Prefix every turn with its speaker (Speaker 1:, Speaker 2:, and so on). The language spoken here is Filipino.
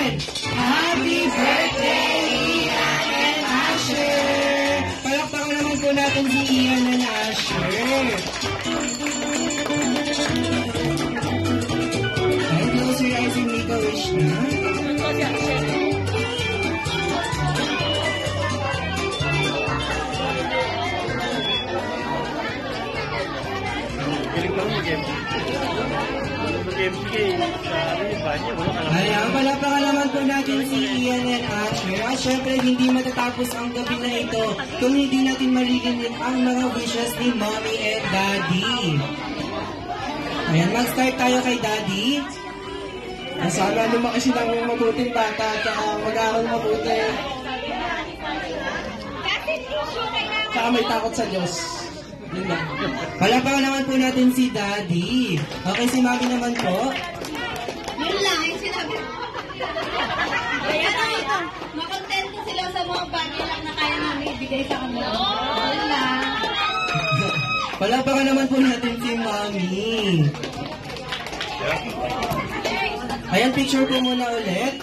Speaker 1: belated happy birthday, Ian and Asher! Palakpakan naman po natin si Ian and Asher. Ay, close your eyes and make a wish na. Ayan, palapakan naman po natin si Ian and Asher. At syempre, hindi matatapos ang gabi na ito kung hindi natin maririnig ang mga wishes ni Mommy and Daddy. Ayan, mag-start tayo kay Daddy. Sana lumaki silang mabuting bata at mag-aaral mabuti. Saka may takot sa Diyos. Palapakan naman po natin si Daddy. Okay, si Mommy naman po.
Speaker 2: Yun lang, yung sinabi. Kaya na ito, makontento sila sa mga bagay lang na kaya namin ibigay sa kanila. Yun lang.
Speaker 1: Palapakan naman po natin si Mommy. Ayan, picture po muna ulit.